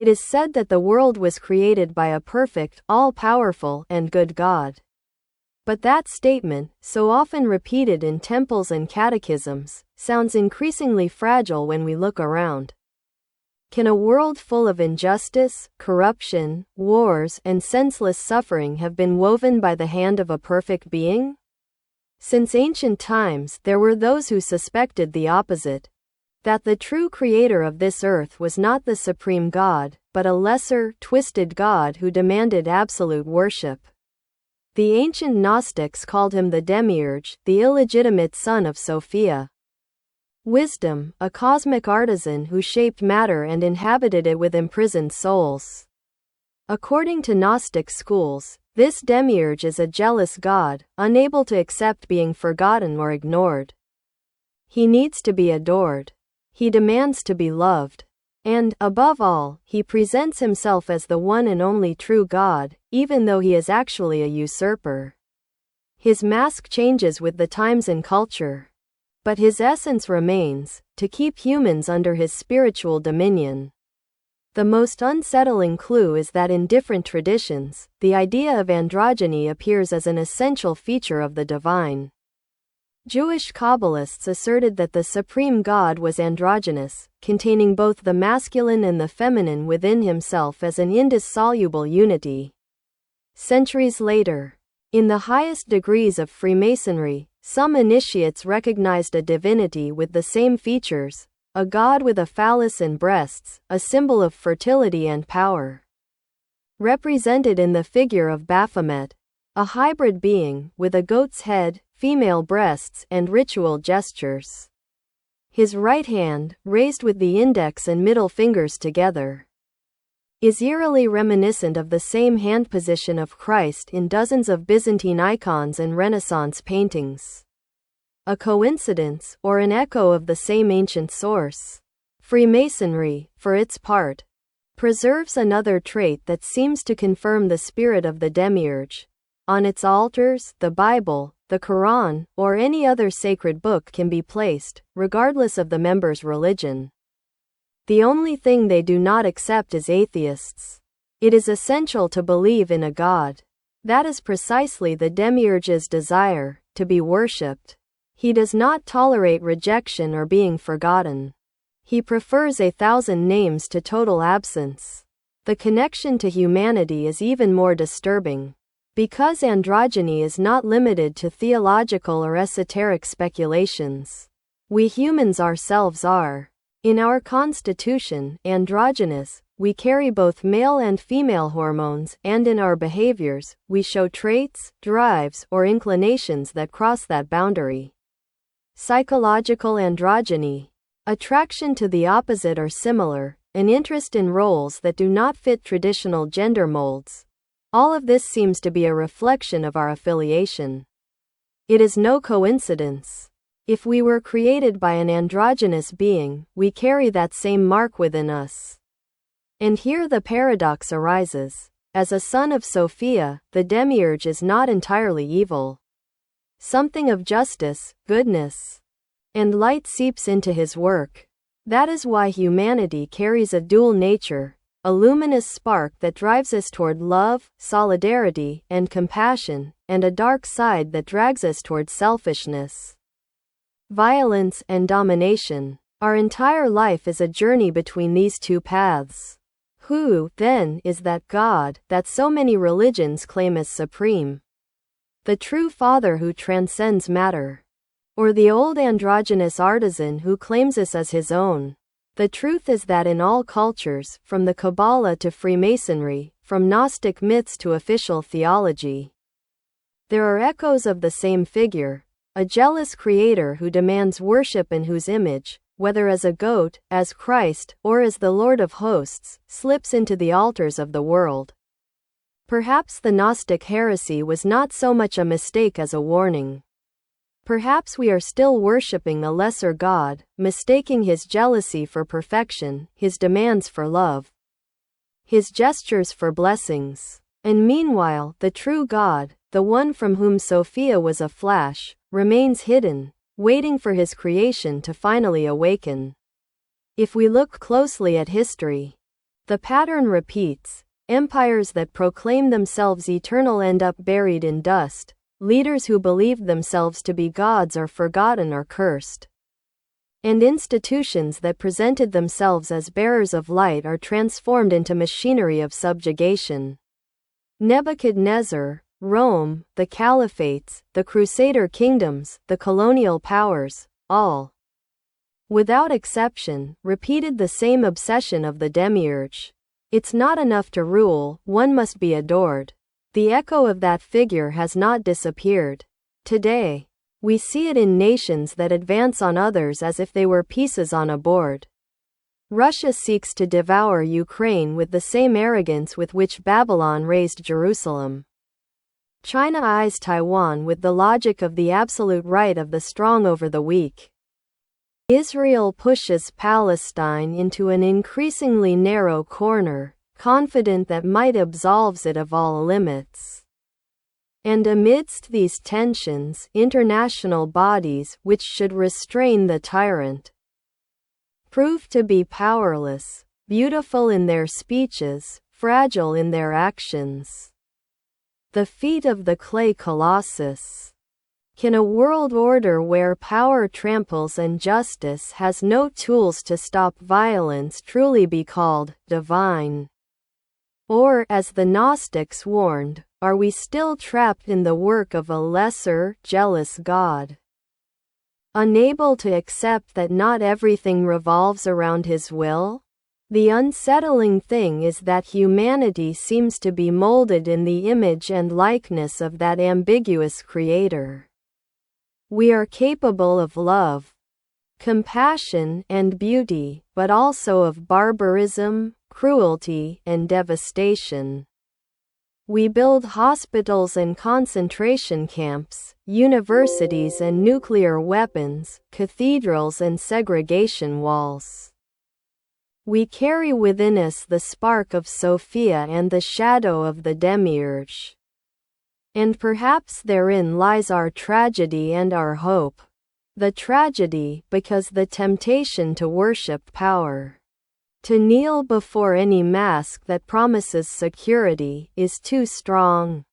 It is said that the world was created by a perfect, all-powerful, and good God. But that statement, so often repeated in temples and catechisms, sounds increasingly fragile when we look around. Can a world full of injustice, corruption, wars, and senseless suffering have been woven by the hand of a perfect being? Since ancient times, there were those who suspected the opposite, that the true creator of this earth was not the supreme God, but a lesser, twisted God who demanded absolute worship. The ancient Gnostics called him the Démiurge, the illegitimate son of Sophia. Wisdom, a cosmic artisan who shaped matter and inhabited it with imprisoned souls. According to Gnostic schools, this Démiurge is a jealous God, unable to accept being forgotten or ignored. He needs to be adored. He demands to be loved. And, above all, he presents himself as the one and only true God, even though he is actually a usurper. His mask changes with the times and culture. But his essence remains, to keep humans under his spiritual dominion. The most unsettling clue is that in different traditions, the idea of androgyny appears as an essential feature of the divine. Jewish Kabbalists asserted that the supreme God was androgynous, containing both the masculine and the feminine within himself as an indissoluble unity. Centuries later, in the highest degrees of Freemasonry, some initiates recognized a divinity with the same features, a god with a phallus and breasts, a symbol of fertility and power. Represented in the figure of Baphomet, a hybrid being, with a goat's head, female breasts, and ritual gestures. His right hand, raised with the index and middle fingers together, is eerily reminiscent of the same hand position of Christ in dozens of Byzantine icons and Renaissance paintings. A coincidence, or an echo of the same ancient source? Freemasonry, for its part, preserves another trait that seems to confirm the spirit of the Démiurge. On its altars, the Bible, the Quran, or any other sacred book can be placed, regardless of the member's religion. The only thing they do not accept is atheists. It is essential to believe in a God. That is precisely the Demiurge's desire, to be worshipped. He does not tolerate rejection or being forgotten. He prefers 1,000 names to total absence. The connection to humanity is even more disturbing. Because androgyny is not limited to theological or esoteric speculations. We humans ourselves are. In our constitution, androgynous, we carry both male and female hormones, and in our behaviors, we show traits, drives, or inclinations that cross that boundary. Psychological androgyny. Attraction to the opposite or similar, an interest in roles that do not fit traditional gender molds. All of this seems to be a reflection of our affiliation. It is no coincidence. If we were created by an androgynous being, we carry that same mark within us. And here the paradox arises. As a son of Sophia, the Demiurge is not entirely evil. Something of justice, goodness, and light seeps into his work. That is why humanity carries a dual nature, a luminous spark that drives us toward love, solidarity, and compassion, and a dark side that drags us toward selfishness, violence, and domination. Our entire life is a journey between these two paths. Who, then, is that God that so many religions claim as supreme? The true Father who transcends matter? Or the old androgynous artisan who claims us as his own? The truth is that in all cultures, from the Kabbale to Freemasonry, from Gnostic myths to official theology, there are echoes of the same figure, a jealous creator who demands worship and whose image, whether as a goat, as Christ, or as the Lord of hosts, slips into the altars of the world. Perhaps the Gnostic heresy was not so much a mistake as a warning. Perhaps we are still worshipping a lesser God, mistaking his jealousy for perfection, his demands for love, his gestures for blessings. And meanwhile, the true God, the one from whom Sophia was a flash, remains hidden, waiting for his creation to finally awaken. If we look closely at history, The pattern repeats. Empires that proclaim themselves eternal end up buried in dust. Leaders who believed themselves to be gods are forgotten or cursed. And institutions that presented themselves as bearers of light are transformed into machinery of subjugation. Nebuchadnezzar, Rome, the caliphates, the crusader kingdoms, the colonial powers, all, without exception, repeated the same obsession of the Démiurge. It's not enough to rule, one must be adored. The echo of that figure has not disappeared. Today, we see it in nations that advance on others as if they were pieces on a board. Russia seeks to devour Ukraine with the same arrogance with which Babylon razed Jerusalem. China eyes Taiwan with the logic of the absolute right of the strong over the weak. Israel pushes Palestine into an increasingly narrow corner, confident that might absolves it of all limits. And amidst these tensions, international bodies, which should restrain the tyrant, prove to be powerless, beautiful in their speeches, fragile in their actions. The feet of the clay colossus. Can a world order where power tramples and justice has no tools to stop violence truly be called divine? Or, as the Gnostics warned, are we still trapped in the work of a lesser, jealous God? Unable to accept that not everything revolves around his will? The unsettling thing is that humanity seems to be molded in the image and likeness of that ambiguous creator. We are capable of love, compassion, and beauty, but also of barbarism, cruelty, and devastation. We build hospitals and concentration camps, universities and nuclear weapons, cathedrals and segregation walls. We carry within us the spark of Sophia and the shadow of the Démiurge. And perhaps therein lies our tragedy and our hope. The tragedy, because the temptation to worship power, to kneel before any mask that promises security, is too strong.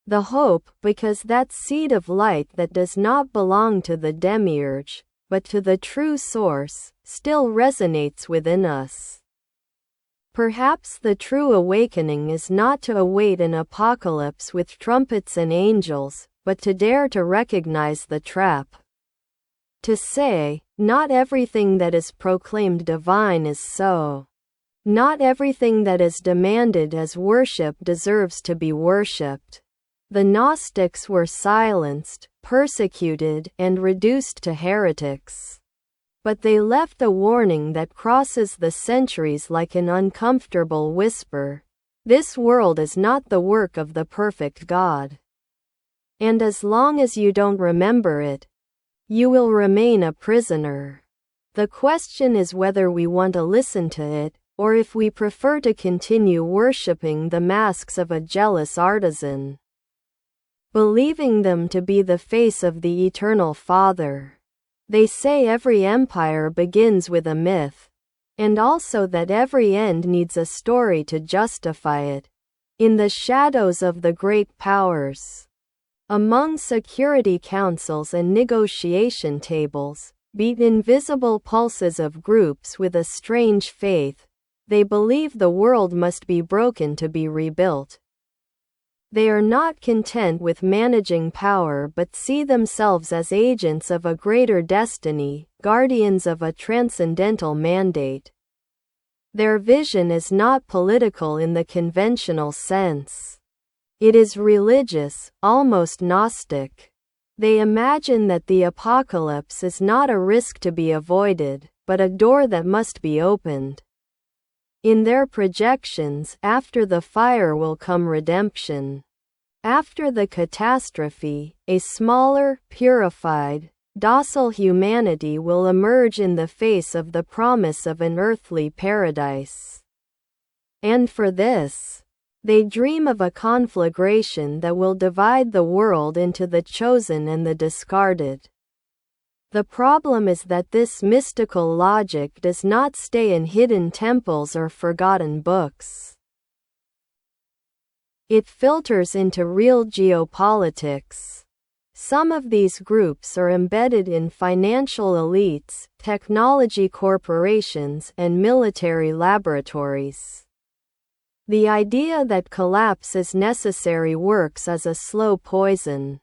The hope, because that seed of light that does not belong to the Démiurge, but to the true source, still resonates within us. Perhaps the true awakening is not to await an apocalypse with trumpets and angels, but to dare to recognize the trap. To say, not everything that is proclaimed divine is so. Not everything that is demanded as worship deserves to be worshipped. The Gnostics were silenced, persecuted, and reduced to heretics. But they left a warning that crosses the centuries like an uncomfortable whisper. This world is not the work of the perfect God. And as long as you don't remember it, you will remain a prisoner. The question is whether we want to listen to it, or if we prefer to continue worshipping the masks of a jealous artisan, believing them to be the face of the eternal Father. They say every empire begins with a myth, and also that every end needs a story to justify it. In the shadows of the great powers, among security councils and negotiation tables, beat invisible pulses of groups with a strange faith. They believe the world must be broken to be rebuilt. They are not content with managing power but see themselves as agents of a greater destiny, guardians of a transcendental mandate. Their vision is not political in the conventional sense. It is religious, almost Gnostic. They imagine that the apocalypse is not a risk to be avoided, but a door that must be opened. In their projections, after the fire will come redemption. After the catastrophe, a smaller, purified, docile humanity will emerge in the face of the promise of an earthly paradise. And for this, they dream of a conflagration that will divide the world into the chosen and the discarded. The problem is that this mystical logic does not stay in hidden temples or forgotten books. It filters into real geopolitics. Some of these groups are embedded in financial elites, technology corporations, and military laboratories. The idea that collapse is necessary works as a slow poison.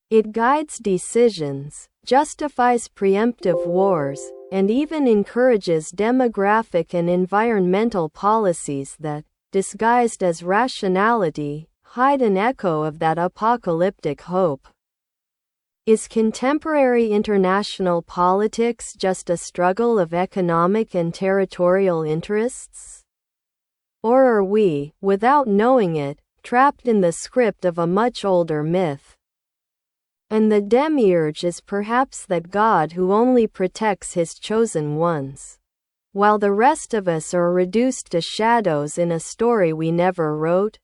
It guides decisions, justifies preemptive wars, and even encourages demographic and environmental policies that, disguised as rationality, hide an echo of that apocalyptic hope. Is contemporary international politics just a struggle of economic and territorial interests? Or are we, without knowing it, trapped in the script of a much older myth? And the Démiurge is perhaps that God who only protects his chosen ones, while the rest of us are reduced to shadows in a story we never wrote?